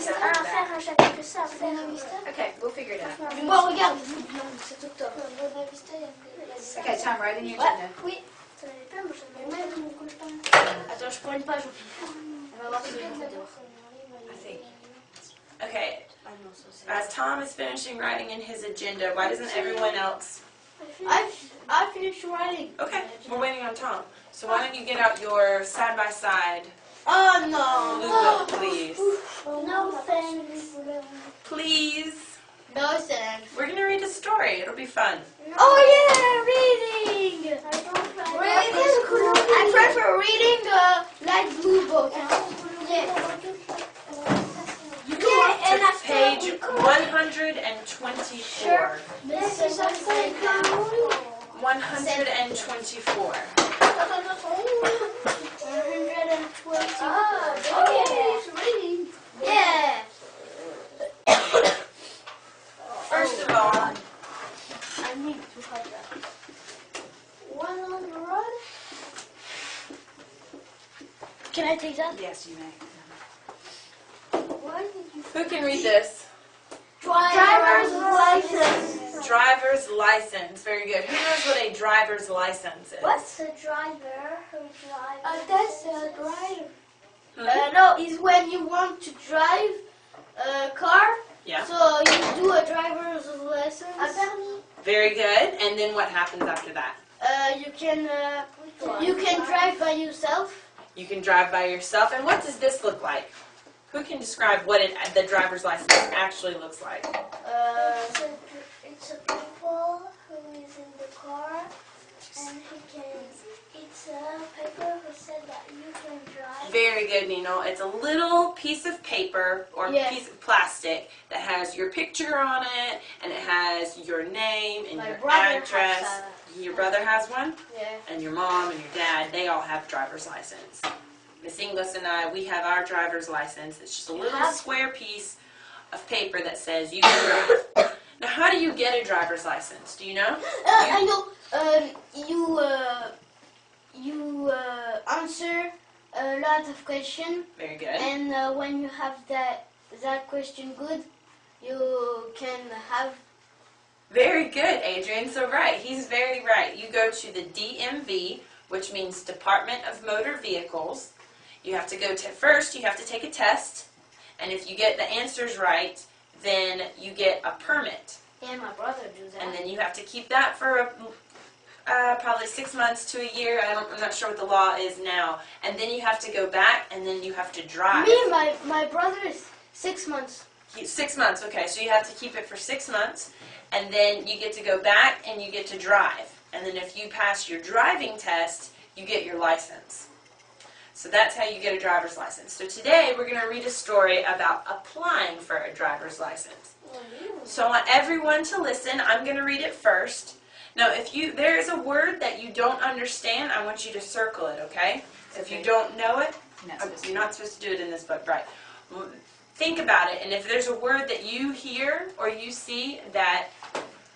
faire un chapitre ça. Okay, we'll figure it out. Bon, regarde, c'est octobre. Okay, Tom, write in your agenda. Oui. Attends, je prends une page. On va voir si je vais dehors. I think. Okay, as Tom is finishing writing in his agenda, why doesn't everyone else? I finished writing. Okay, we're waiting on Tom. So why don't you get out your side-by-side Oh blue no. book, please? No thanks. Please. No thanks. We're going to read a story. It'll be fun. Oh yeah, reading. I prefer reading light blue book. Yeah. You go up to page 124. Sure. This is something 124. 120. Oh, it's reading. Yeah. First of all, I need to have that. 100. Can I take that? yes, you may. Why did you? Who can read this? Driver's license. Driver's license. Very good. Who knows what a driver's license is? What's a driver who drives? That's a driver. Hmm? No, it's when you want to drive a car. Yeah. So you do a driver's license. A permis. Very good. And then what happens after that? You can drive by yourself. You can drive by yourself. And what does this look like? Who can describe what the driver's license actually looks like? It's a people who is in the car, and it's a paper who said that you can drive. Very good, Nino. It's a little piece of paper or Yeah. piece of plastic that has your picture on it, and it has your name and My your brother address. has Your brother has one? Yeah. And your mom and your dad, they all have driver's license. Miss Inglis and I, we have our driver's license. It's just a little square piece of paper that says you can drive. Now, how do you get a driver's license? Do you know? I know. You answer a lot of questions, Very good. and when you have that question good, you can have. Very good, Adrian. So right, he's very right. You go to the DMV, which means Department of Motor Vehicles. You have to go to first. You have to take a test, and if you get the answers right, then you get a permit, Yeah, my brother do that. and then you have to keep that for probably 6 months to a year. I'm not sure what the law is now. And then you have to go back, and then you have to drive. Me, my brother is 6 months. 6 months, okay. So you have to keep it for 6 months, and then you get to go back and you get to drive. And then if you pass your driving test, you get your license. So that's how you get a driver's license. So today we're going to read a story about applying for a driver's license. So I want everyone to listen. I'm going to read it first. Now, if there is a word that you don't understand, I want you to circle it, okay? If you don't know it, you're not supposed to do it in this book, right? Think about it, and if there's a word that you hear or you see that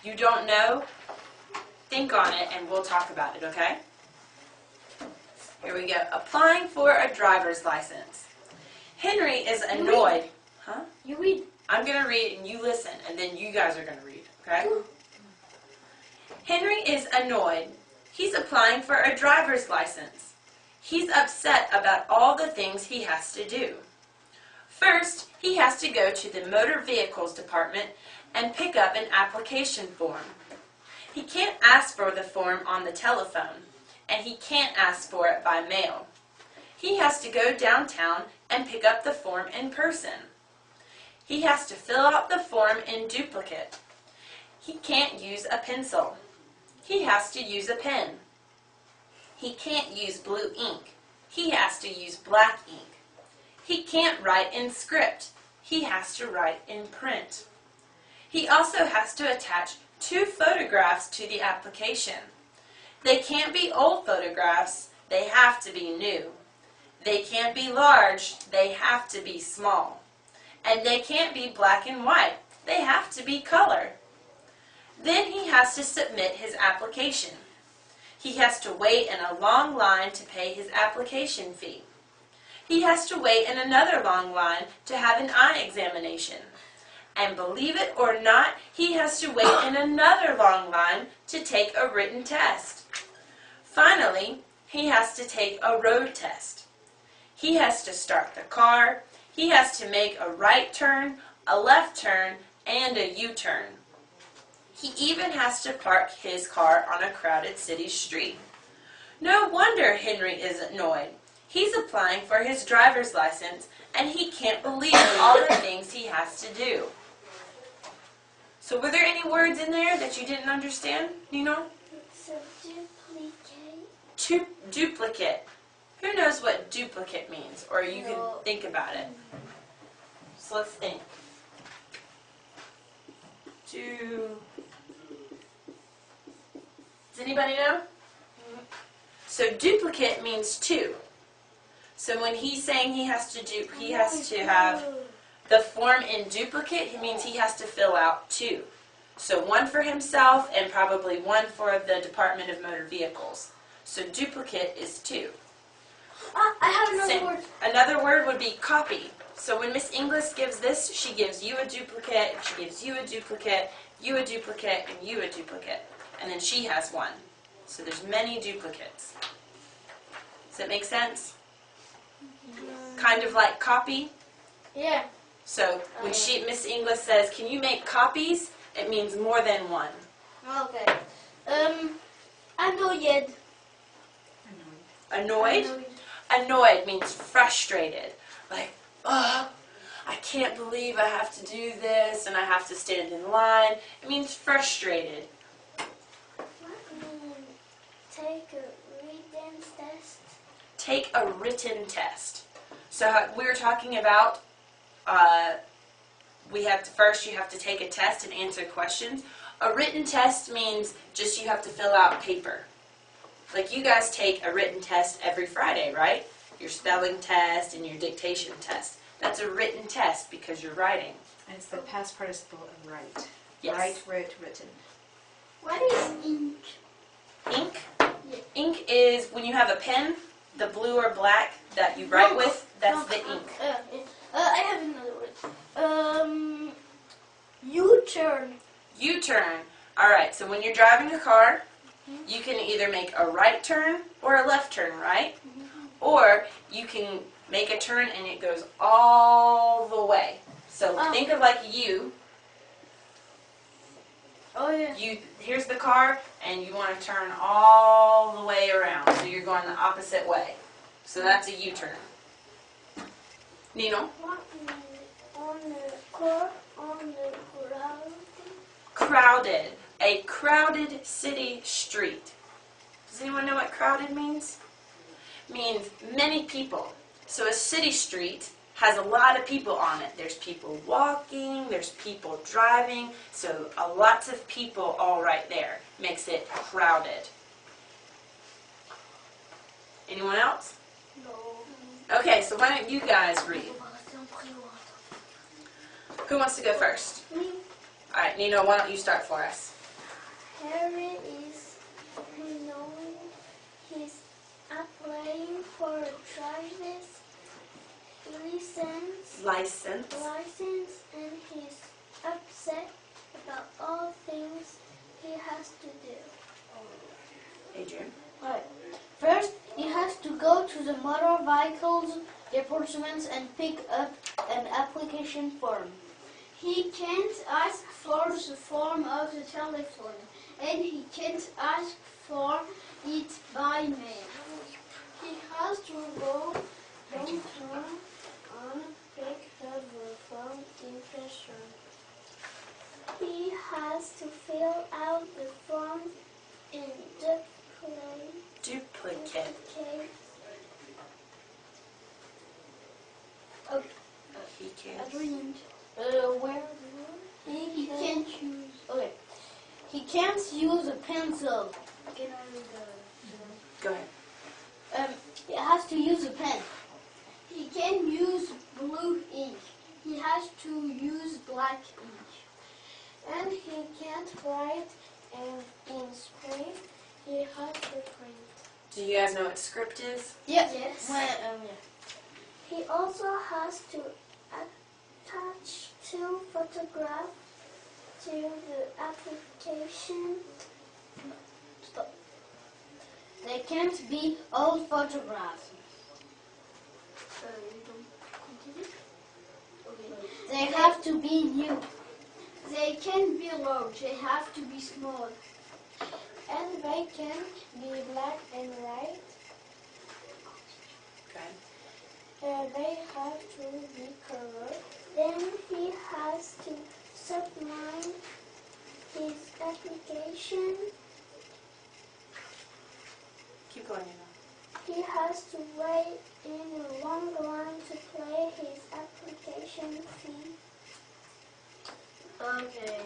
you don't know, think on it and we'll talk about it, okay? Here we go. Applying for a driver's license. Henry is annoyed. Huh? You read. I'm going to read and you listen, and then you guys are going to read, okay? Henry is annoyed. He's applying for a driver's license. He's upset about all the things he has to do. First, he has to go to the Motor Vehicles Department and pick up an application form. He can't ask for the form on the telephone, and he can't ask for it by mail. He has to go downtown and pick up the form in person. He has to fill out the form in duplicate. He can't use a pencil. He has to use a pen. He can't use blue ink. He has to use black ink. He can't write in script. He has to write in print. He also has to attach 2 photographs to the application. They can't be old photographs. They have to be new. They can't be large. They have to be small. And they can't be black and white. They have to be color. Then he has to submit his application. He has to wait in a long line to pay his application fee. he has to wait in another long line to have an eye examination. And believe it or not, he has to wait in another long line to take a written test. Finally, he has to take a road test. He has to start the car, he has to make a right turn, a left turn, and a U-turn. He even has to park his car on a crowded city street. No wonder Henry is annoyed. He's applying for his driver's license, and he can't believe all the things he has to do. So were there any words in there that you didn't understand, Nino? It's a duplicate. Duplicate. Who knows what duplicate means? Or you can think about it. So let's think. Does anybody know? So duplicate means two. So when he's saying he has to have the form in duplicate, it means he has to fill out two. So one for himself and probably one for the Department of Motor Vehicles. So duplicate is two. I have another word. Another word would be copy. So when Miss Inglis gives this, she gives you a duplicate, and she gives you a duplicate, you a duplicate, and you a duplicate. And then she has one. So there's many duplicates. Does that make sense? Kind of like copy. Yeah. So when Miss Inglis says, "Can you make copies?" it means more than one. Okay. Annoyed. Annoyed? Annoyed means frustrated. Like, oh, I can't believe I have to do this and I have to stand in line. It means frustrated. Take a written test. Take a written test. So we were talking about, first you have to take a test and answer questions. A written test means just you have to fill out paper. Like you guys take a written test every Friday, right? Your spelling test and your dictation test. That's a written test because you're writing. And it's the past participle of write. Yes. Write, wrote, written. What is ink? Ink? Yeah. Ink is when you have a pen, the blue or black that you write with, that's the ink. I have another word. U-turn. U-turn. Alright, so when you're driving a car, you can either make a right turn or a left turn, right? Or you can make a turn and it goes all the way. So think of like you. Oh yeah. Here's the car and you want to turn all the way around. So you're going the opposite way. So that's a U-turn. Nino? On the car, on the crowd. Crowded. A crowded city street. Does anyone know what crowded means? Means many people. So a city street has a lot of people on it. There's people walking, there's people driving, so lots of people all right there. Makes it crowded. Anyone else? No. Okay, so why don't you guys read? Who wants to go first? Me. Alright, Nino, why don't you start for us? Harry is knowing he's applying for a driver's license and he's upset about all things he has to do. Adrian? Alright. First, he has to go to the motor vehicles department and pick up an application form. He can't ask for the form of the telephone, and he can't ask for it by mail. He has to go downtown and pick up the form in person. He has to fill out the form in Duplicate. He can't. Where? He can't use. Okay. He can't use a pencil. Go ahead. He has to use a pen. He can use blue ink. He has to use black ink. and he can't write in script. He has to print. Do you guys know what script is? Yeah. Yes. Yeah. He also has to attach 2 photographs to the application. They can't be old photographs. You don't continue? Okay. They have to be new. They can't be large, they have to be small. And they can be black and white. Okay. They have to be colored. Then he has to submit his application. Keep going. He has to wait in a long line to pay his application fee. Okay.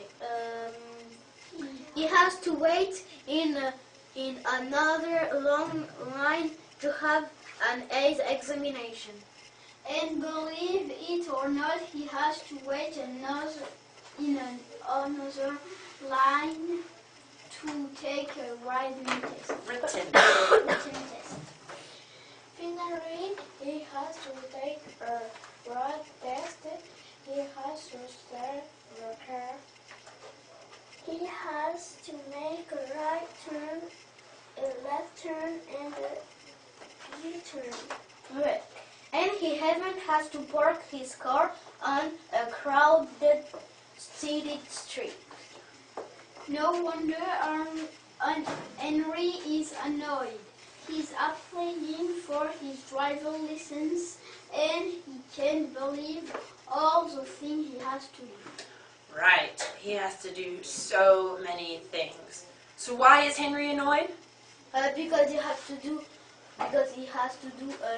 He has to wait in another long line to have an AIDS examination. And believe it or not, he has to wait another line to take a writing test. Written. Written test. Finally, he has to take a road test. He has to start the car. He has to make a right turn, a left turn, and a U-turn. Right. And he even has to park his car on a crowded city street. No wonder Henry is annoyed. He's applying for his driver license and he can't believe all the things he has to do. Right. He has to do so many things. So why is Henry annoyed? Because he has to do a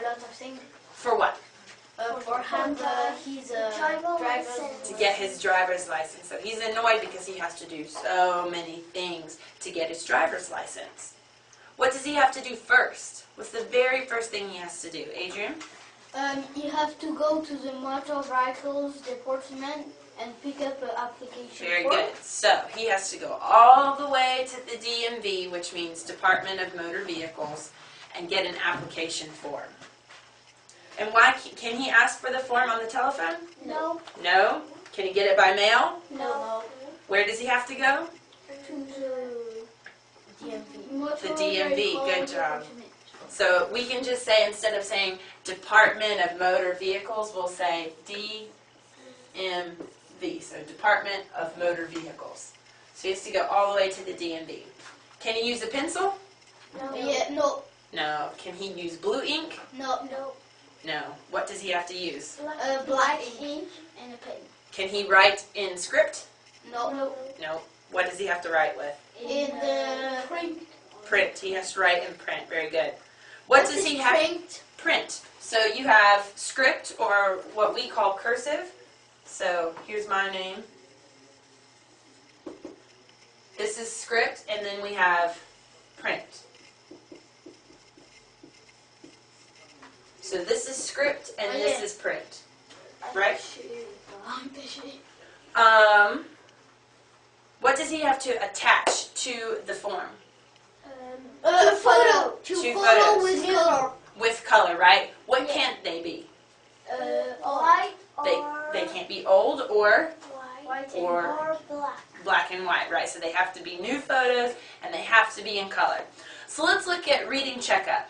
lot of things. For what? For him, he's a driver driver license. To get his driver's license. So he's annoyed because he has to do so many things to get his driver's license. What does he have to do first? What's the very first thing he has to do? Adrian? You have to go to the motor vehicles department and pick up an application Very form. good. So he has to go all the way to the DMV, which means Department of Motor Vehicles, and get an application form. And why can he ask for the form on the telephone? No. No? Can he get it by mail? No. Where does he have to go? To the DMV. Motor The DMV, vehicle good job. department. So we can just say, instead of saying Department of Motor Vehicles, we'll say DMV, so Department of Motor Vehicles. So he has to go all the way to the DMV. Can he use a pencil? no. Yeah, no, No. Can he use blue ink? no, No. No. What does he have to use? black ink and a pen. Can he write in script? No, No. No. What does he have to write with? in the print. Print. He has to write in print. Very good. What does he have? Print. Print. So you have script, or what we call cursive. So here's my name. This is script, and then we have print. So this is script, and this is print. Right? What does he have to attach to the form? Photo. Two Photo photos. with color. With color, right? What can't they be? White They can't be old or white or black. black and white, right? So they have to be new photos and they have to be in color. So let's look at reading checkup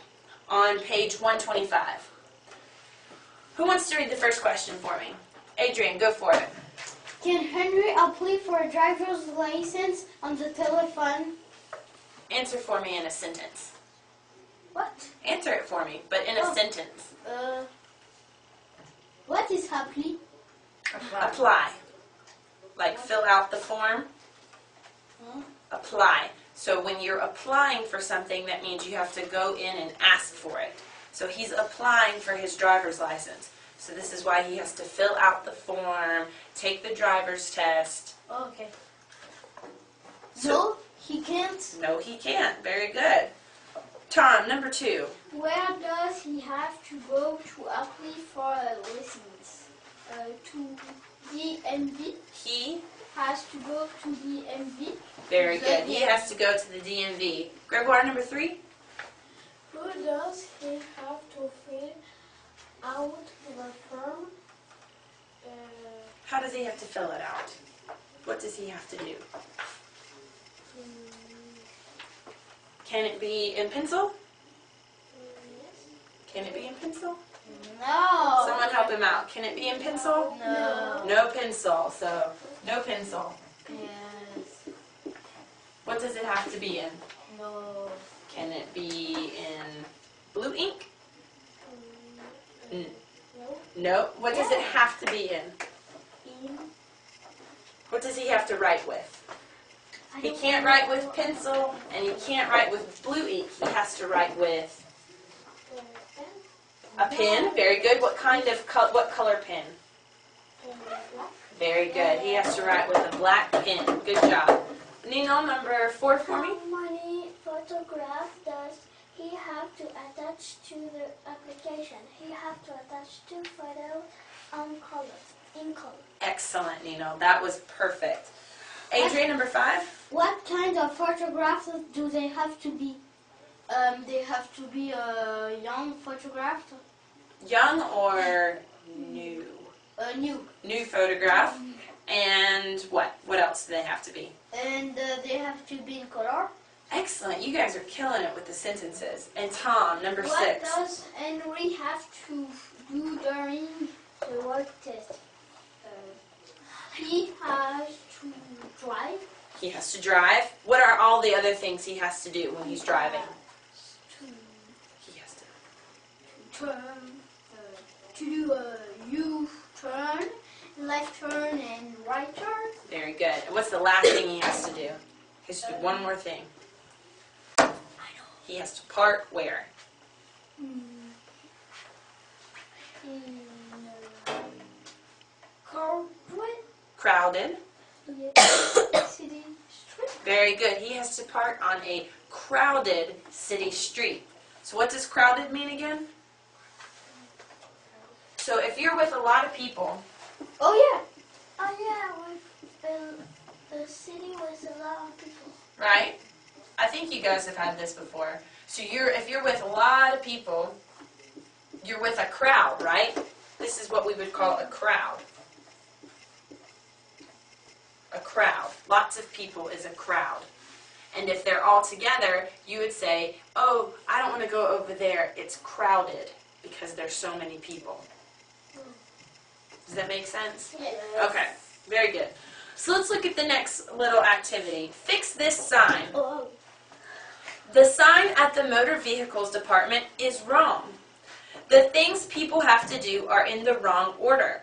on page 125. Who wants to read the first question for me? Adrian, go for it. Can Henry apply for a driver's license on the telephone? Answer for me in a sentence. What? Answer it for me, but in a Oh. sentence. What is apply? Apply. Like fill out the form. Huh? Apply. So when you're applying for something, that means you have to go in and ask for it. So he's applying for his driver's license. So this is why he has to fill out the form, take the driver's test. Okay. So, No, he can't. no, he can't. Very good. Tom, number 2. Where does he have to go to apply for a license? To DMV? He, Has to go to DMV? very good. He has to go to the DMV. Gregoire, number 3. Who does he have to fill out the form. How does he have to fill it out? What does he have to do? Can it be in pencil? Can it be in pencil? No. Someone help him out. Can it be in pencil? No. No pencil, so no pencil. Yes. What does it have to be in? No. Can it be in blue ink? No. What does it have to be in? What does he have to write with? He can't write with pencil, and he can't write with blue ink. He has to write with a pen. Very good. What color pen? Very good. He has to write with a black pen. Good job. Nino, number 4 for me. How many photographs does he have to attach to the application? He has to attach 2 photos in color. Excellent, Nino. That was perfect. Adrian, number 5. What kind of photographs do they have to be? They have to be young photographs. Young or new? New. New photograph. And what? What else do they have to be? And they have to be in color. Excellent. You guys are killing it with the sentences. And Tom, number What 6. does Henry have to do during the work test? He has to drive. He has to drive. What are all the other things he has to do when he's driving? He has to. Turn, to do a U-turn, left turn, and right turn. Very good. And what's the last thing he has to do? He has to do one more thing. He has to park where? Crowded. City street. Very good. He has to park on a crowded city street. So what does crowded mean again? So if you're with a lot of people, Oh yeah, with the city with a lot of people. right? I think you guys have had this before. So if you're with a lot of people, you're with a crowd, right? This is what we would call a crowd. A crowd. Lots of people is a crowd. And if they're all together, you would say, oh, I don't want to go over there. It's crowded because there's so many people. Does that make sense? Okay, very good. So let's look at the next little activity. Fix this sign. Oh. The sign at the motor vehicles department is wrong. The things people have to do are in the wrong order.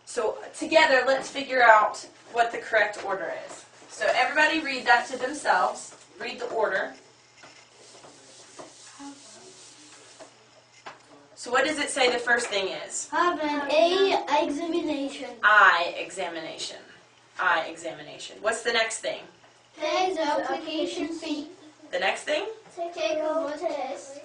So together, let's figure out what the correct order is. So everybody read that to themselves. Read the order. So what does it say the first thing is? Have an A examination. I examination. I examination. What's the next thing? Pay the application fee. The next thing? Take a test.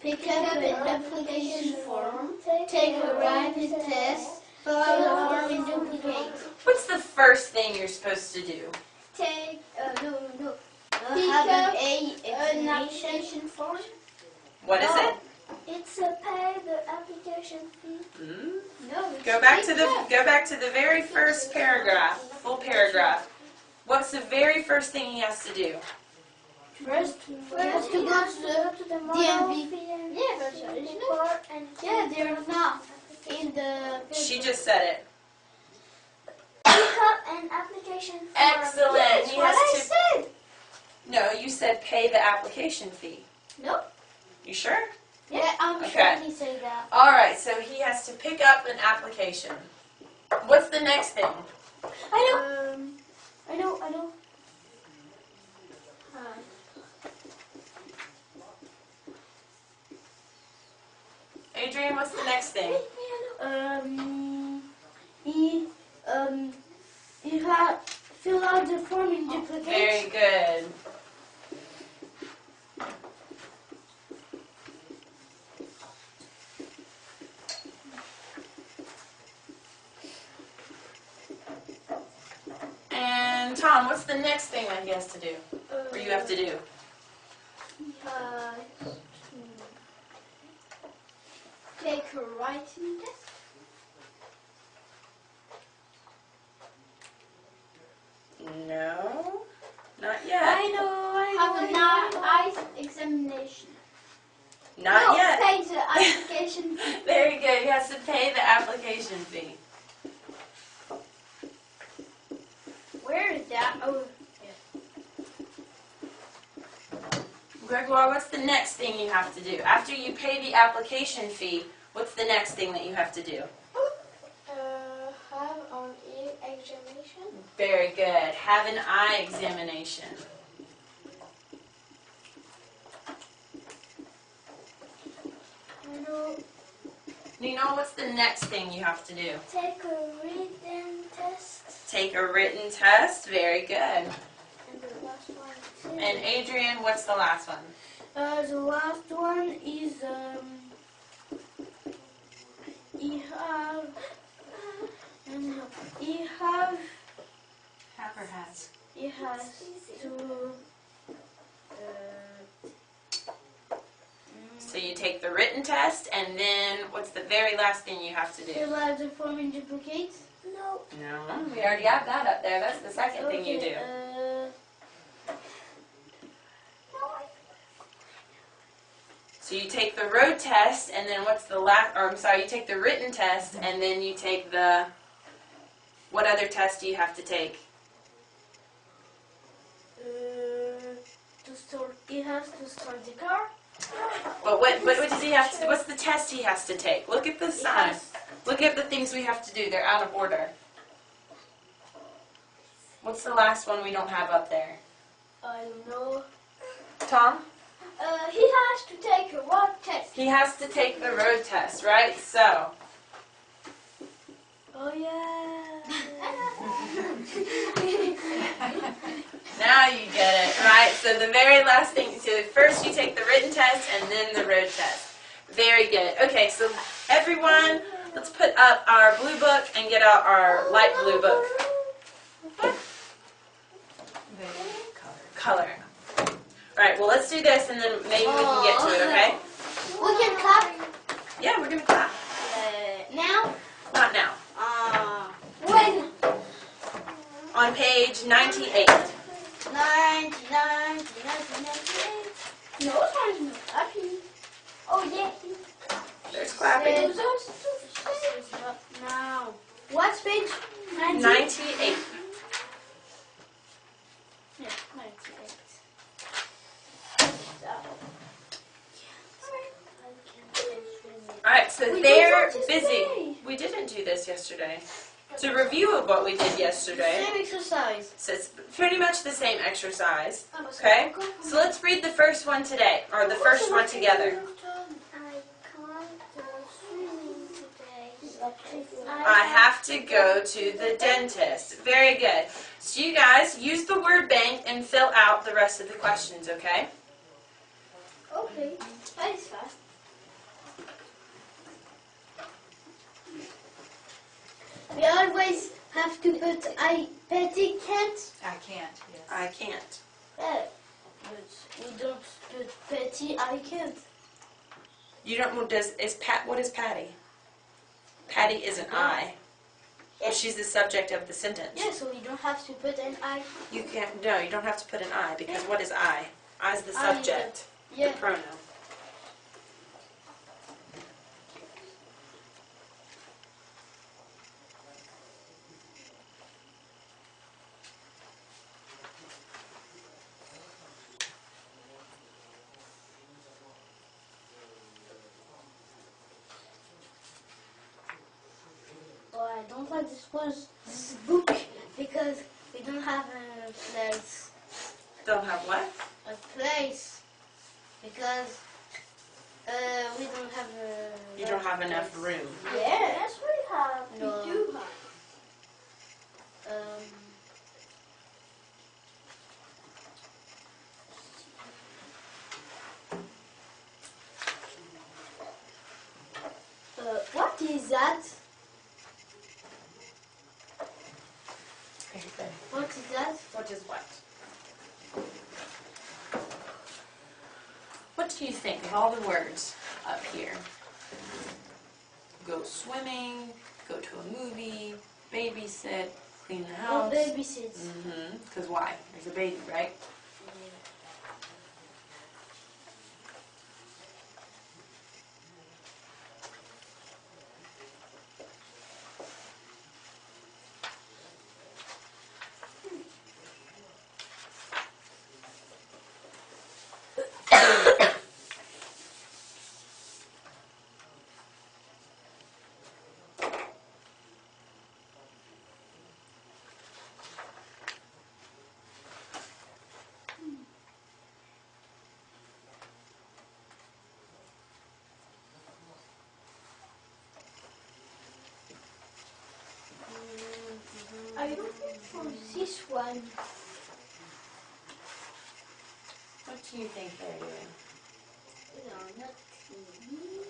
Pick up an application form. Take a rapid test. Fill out the form and duplicate. What's the first thing you're supposed to do? Take, no. Have an A An examination. application form. What is it? It's a pay the application fee. No. Go back to the very first paragraph, full paragraph. What's the very first thing he has to do? First, you have to go to the DMV. Yeah, they're not in the. She just said it. Pick up an application form. Excellent. That's He what I has to. said. No, you said pay the application fee. Nope. You sure? Yeah, I'm Okay. sure he said that. All right. So he has to pick up an application. What's the next thing? I know. Adrian, what's the next thing? He had fill out the form in duplicate. Very good. And Tom, what's the next thing that he has to do? Or you have to do? take a writing test? No, not yet. Have an eye examination. Not No, yet. pay the application fee. Very good. He has to pay the application fee. Where is that? Oh, Gregoire, what's the next thing you have to do? After you pay the application fee, what's the next thing that you have to do? Have an eye examination. Very good. Have an eye examination. Nino, what's the next thing you have to do? Take a written test. Take a written test. Very good. And the last one too. And Adrian, what's the last one? The last one is Have or has. he has to So you take the written test, and then what's the very last thing you have to do? fill out the form in duplicate. No. No, we already have that up there. That's the second thing you do. So you take the road test, and then what's the last? Or I'm sorry, you take the written test, and then you take the. What other test do you have to take? He has to start the car. But what does he have to? What's the test he has to take? Look at the sign. has- Look at the things we have to do. They're out of order. What's the last one we don't have up there? I don't know. Tom? he has to take a road test. He has to take the road test, right? So. Oh yeah. Now you get it, right? So the very last thing, so first you take the written test and then the road test. Very good. Okay, so everyone, let's put up our blue book and get out our light blue book. Color. All right, well, let's do this and then maybe we can get to it, okay? We can clap Yeah, we're going to clap. now. Not now. When? On page 98. 98. No, it's not happy. Oh, yeah. There's clapping. Now. What page? 98. Yeah, 98. All right, so We they're did that busy. yesterday. We didn't do this yesterday. It's a review of what we did yesterday. Same exercise. So it's pretty much the same exercise. Okay? So let's read the first one today, or the first one together. I can't go swimming today. I have to go to the dentist. Very good. So you guys use the word bank and fill out the rest of the questions, okay? Okay. That is fast. We always have to put Petty can't. I can't, yes. I can't. But we don't put Petty I can't. You don't what is Patty? Patty is an I. Yeah. She's the subject of the sentence. Yeah, so we don't have to put an I. You don't have to put an I because what is I? I is the I, subject, Yeah. the pronoun. Well, I don't like this book because we don't have a place. Don't have what? A place. Because we don't have a. You don't have enough room. Yes, we have. No. We do have. What is that? Very good. What is that? What is what? What do you think of all the words up here? go swimming, go to a movie, babysit, clean the Oh, house. babysits. Because why? There's a baby, right? I'm looking for this one. What do you think they're doing? No, not TV.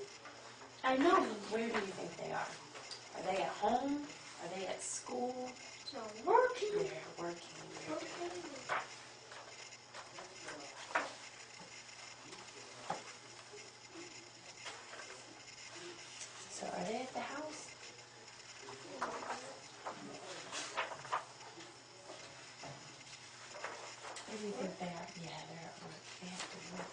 I know. Where do you think they are? Are they at home? Are they at school? So working. They're working. Okay. So are they at the house? Where do you think they are? Yeah, they're at work. They have to work.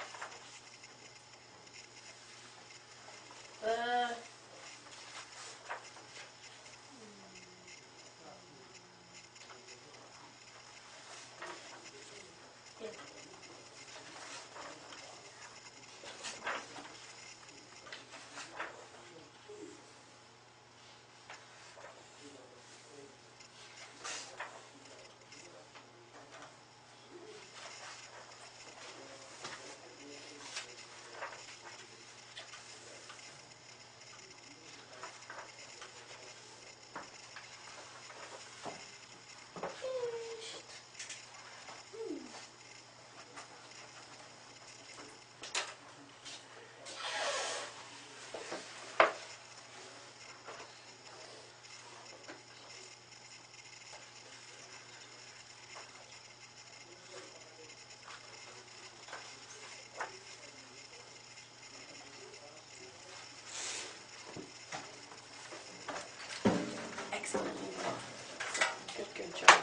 Excellent. Good job.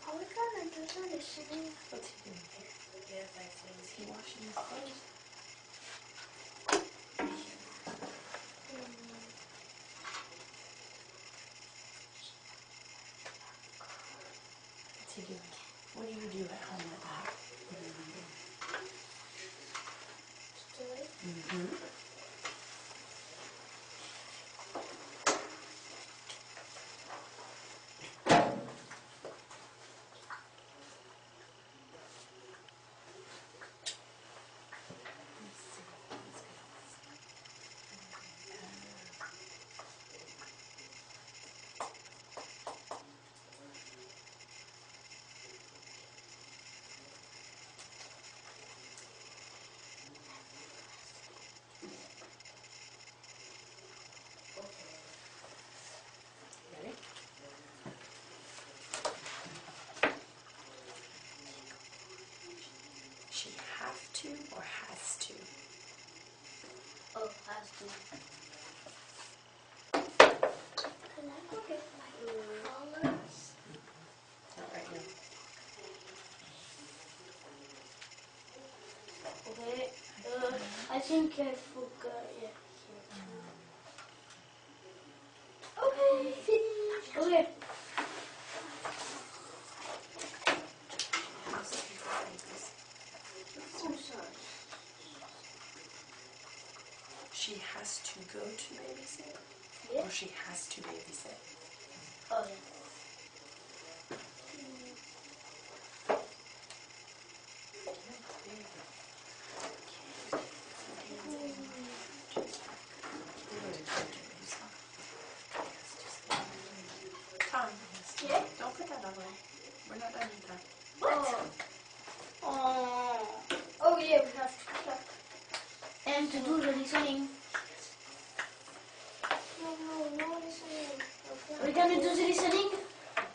Are we gonna do the listening? What's he doing here? Yes, I see. Is he washing his clothes? What's he doing? What do you do at home at night? What do you do? Story. Ready? She have to or has to? Oh, has to. Can I go get my colors? Not right now. Okay. I think I forgot. Yeah. Okay, finished. Okay. Oh, sorry. She has to go to babysit? Yeah. Or she has to babysit? Oh, yeah. Tom, Yeah? don't put that away. We're not done with that. What? Oh. Oh, yeah, we have to clap. And to do the listening. No listening. Okay. We're gonna do the listening.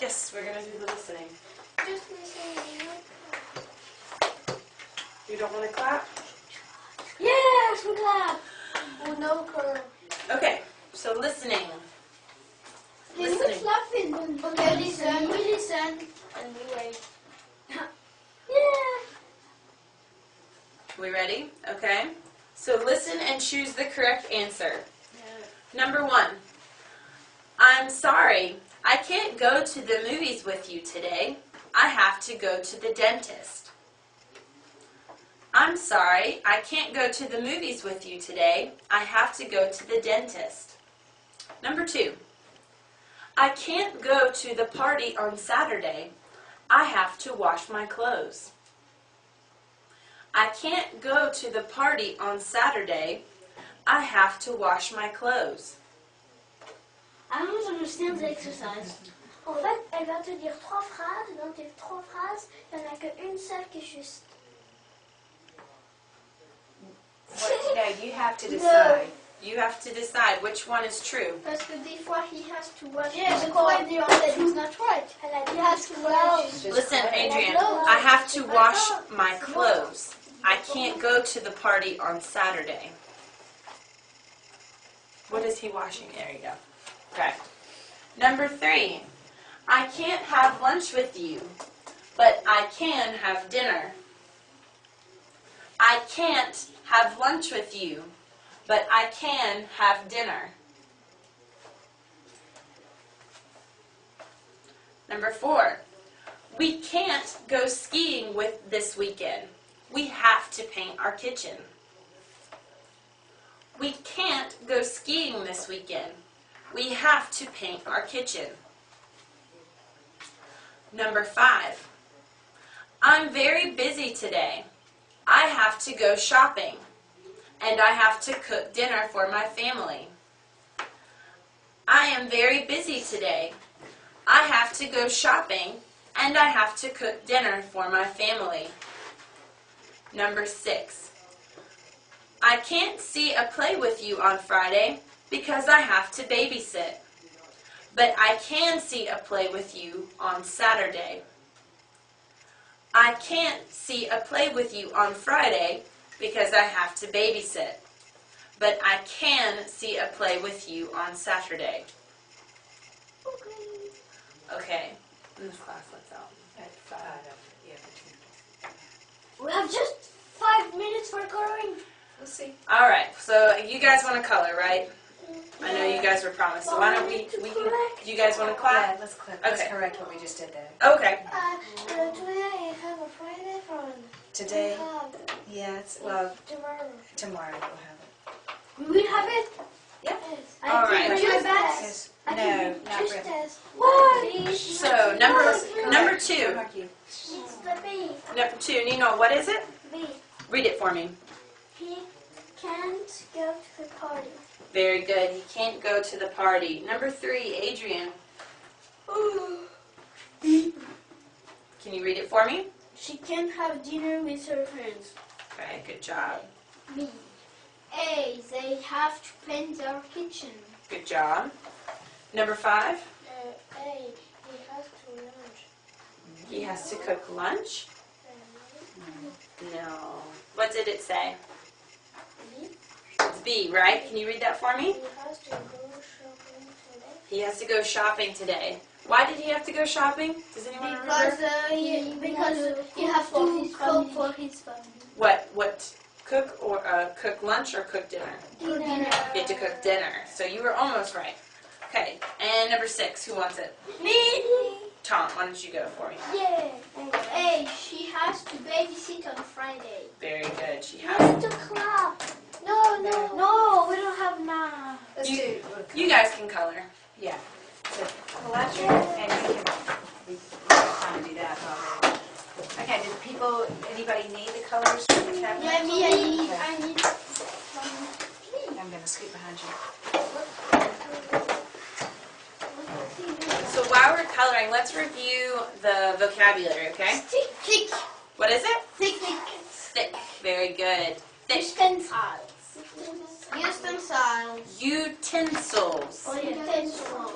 Yes, we're gonna do the listening. Just listening. You don't want to clap? Yes, we clap. Oh no, Carl. Okay, so listening. Can we Listening. clap in? Okay, listen. We listen. And we wait. Yeah. We ready? Okay. So listen and choose the correct answer. Number 1. I'm sorry, I can't go to the movies with you today. I have to go to the dentist. I'm sorry, I can't go to the movies with you today. I have to go to the dentist. Number 2. I can't go to the party on Saturday. I have to wash my clothes. I can't go to the party on Saturday. I have to wash my clothes. I don't understand the exercise. En fait, elle va te dire 3 phrases. Dans tes 3 phrases, il n'y en a qu'une seule qui est juste. No, you have to decide. You have to decide which one is true. Parce que des fois, he has to watch. Yes, the it's call. why they are said it's not right. Elle a dit He has to watch. Just Listen, clap. Adrian, I have to wash my clothes. I can't go to the party on Saturday. What is he washing? There you go. Okay. Number 3. I can't have lunch with you, but I can have dinner. I can't have lunch with you, but I can have dinner. Number 4. We can't go skiing with this weekend. We have to paint our kitchen. We can't go skiing this weekend. We have to paint our kitchen. Number 5. I'm very busy today. I have to go shopping, and I have to cook dinner for my family. I am very busy today. I have to go shopping, and I have to cook dinner for my family. Number 6. I can't see a play with you on Friday because I have to babysit. But I can see a play with you on Saturday. I can't see a play with you on Friday because I have to babysit. But I can see a play with you on Saturday. Okay. This class lets out at 5. Yeah, for We have just 5 minutes for coloring. We'll see. All right. So you guys want to color, right? I know you guys were promised. So why don't we can, you guys want to Yeah, clap? let's click. Let's Okay. correct what we just did there. Okay. Today I have a Friday fun. Today, Have yes, well, tomorrow. tomorrow we'll have it. We have it. Yes. I All can right. bring my Just bags. Yes. I No, can not just really. as What? So number 2. Mark you. It's the B. Number 2. Nino, what is it? B. Read it for me. He can't go to the party. Very good. He can't go to the party. Number 3, Adrian. Can you read it for me? She can't have dinner with her friends. Okay, good job. B. A. They have to paint their kitchen. Good job. Number 5, A. He has to lunch. he has to cook lunch. No. What did it say? B. It's B, right? Can you read that for me? He has to go shopping today. He has to go shopping today. Why did he have to go shopping? Does anyone Because remember? he has to cook for his family. What? Cook or cook lunch or cook dinner? Dinner. You had to cook dinner. So you were almost right. Okay. And number 6, who wants it? Me. Tom, why don't you go for me? Yeah. A. She has to babysit on Friday. Very good. She You has. have to clap. No. No, we don't have now. Let's You- do. You guys can color. Yeah. So collect your, and you can. We have time to do that already. Okay. Did people? Anybody need the colors for the cabinet? Yeah, me, I need. I'm gonna scoot behind you. So while we're coloring, let's review the vocabulary, okay? Thick. What is it? Thick. Thick. Very good. Thick. Stencils. Utensils. Utensils. Oh, utensils.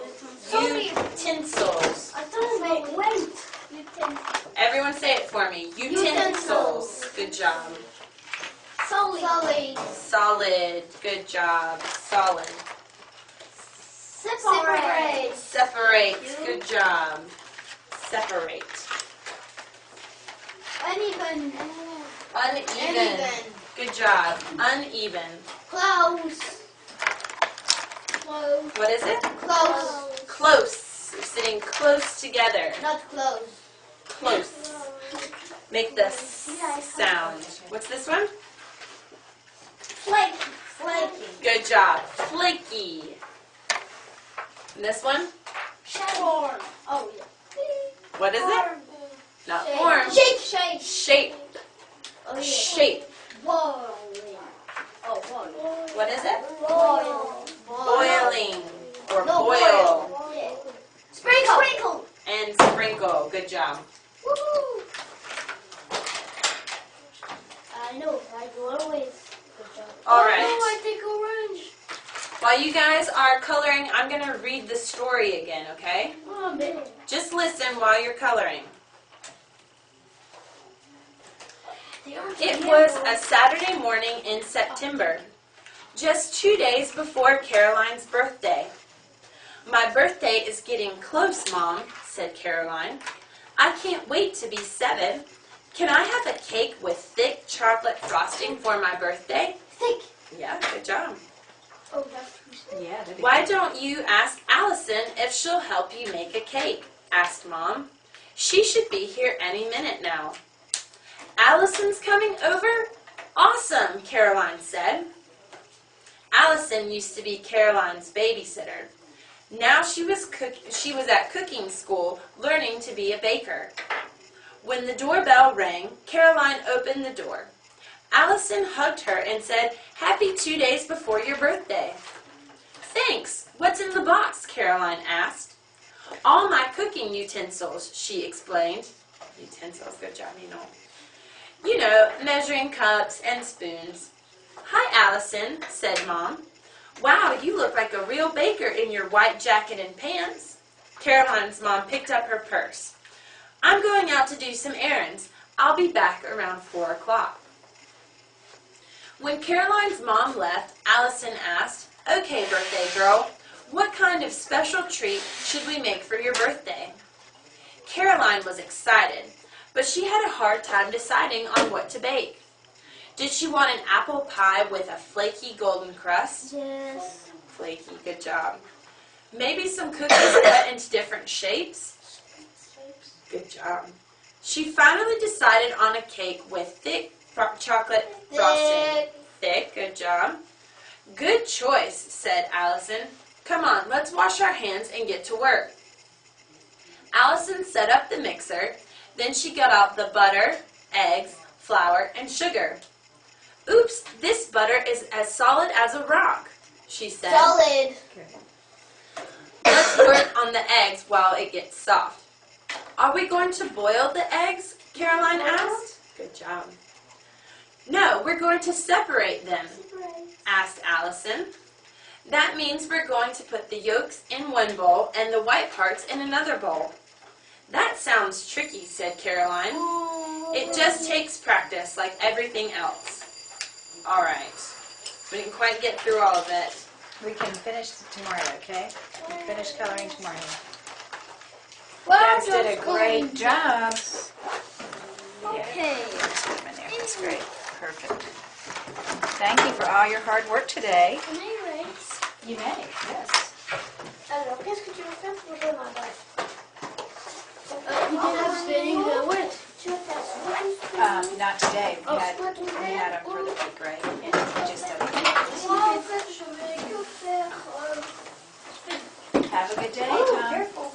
Utensils. I thought it wait. Utensils. Everyone say it for me. Utensils. Good job. Solid. Solid. Good job. Solid. Separate. Separate. Good job. Separate. Uneven. Uneven. Good job. Uneven. Close. What is it? Close. Close. You're sitting close together. Not close. Close. Make the s sound. What's this one? Flaky. Flaky. Good job. Flaky. And this one? Form. Oh, yeah. What is it? Not Shape. form. Shape. Shape. Oh, yeah. Shape. Boiling. Oh, boiling. What is it? Boil. Boiling. Or No, boil. Yeah. Sprinkle. Sprinkle. And sprinkle. Good job. Woohoo. I know. I go always. Good job. All right. I think orange. While you guys are coloring, I'm going to read the story again, okay? Oh, man. Just listen while you're coloring. It was a Saturday morning in September, just 2 days before Caroline's birthday. My birthday is getting close, Mom, said Caroline. I can't wait to be 7. Can I have a cake with thick chocolate frosting for my birthday? Thick. Yeah, good job. Oh, that's too sick. Yeah, that'd be Why don't you ask Allison if she'll help you make a cake? Asked Mom. She should be here any minute now. Allison's coming over? Awesome, Caroline said. Allison used to be Caroline's babysitter. Now she was at cooking school learning to be a baker. When the doorbell rang, Caroline opened the door. Allison hugged her and said, "Happy 2 days before your birthday." "Thanks. What's in the box?" Caroline asked. "All my cooking utensils," she explained. Utensils, good job, You know, measuring cups and spoons. "Hi, Allison," said Mom. "Wow, you look like a real baker in your white jacket and pants." Caroline's mom picked up her purse. "I'm going out to do some errands. I'll be back around 4 o'clock. When Caroline's mom left, Allison asked, "Okay, birthday girl, what kind of special treat should we make for your birthday?" Caroline was excited, but she had a hard time deciding on what to bake. Did she want an apple pie with a flaky golden crust? Yes. Flaky, good job. Maybe some cookies cut into different shapes? Good job. She finally decided on a cake with thick chocolate frosting. Thick, good job. "Good choice," said Allison. "Come on, let's wash our hands and get to work." Allison set up the mixer. Then she got out the butter, eggs, flour, and sugar. "Oops, this butter is as solid as a rock," she said. Solid. "Let's work on the eggs while it gets soft." "Are we going to boil the eggs?" Caroline asked. Good job. "No, we're going to separate them," asked Allison. "That means we're going to put the yolks in one bowl and the white parts in another bowl." "That sounds tricky," said Caroline. "It just takes practice like everything else." All right. We didn't quite get through all of it. We can finish tomorrow, okay? We'll finish coloring tomorrow. You Well guys did a great job. Okay. Put them in there. That's great. Perfect. Thank you for all your hard work today. Can I erase? You may, yes. Alors, qu'est-ce que tu veux faire pour demain? You can have spinning the wit. Tu veux faire ça? Not today. Oh, We had c'est pas ton them for the week, right? And we just Moi, en fait, je vais que faire... have a good day, Oh, Tom. careful.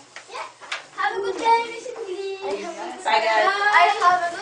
Have a good day, Miss English. Bye, guys. I have a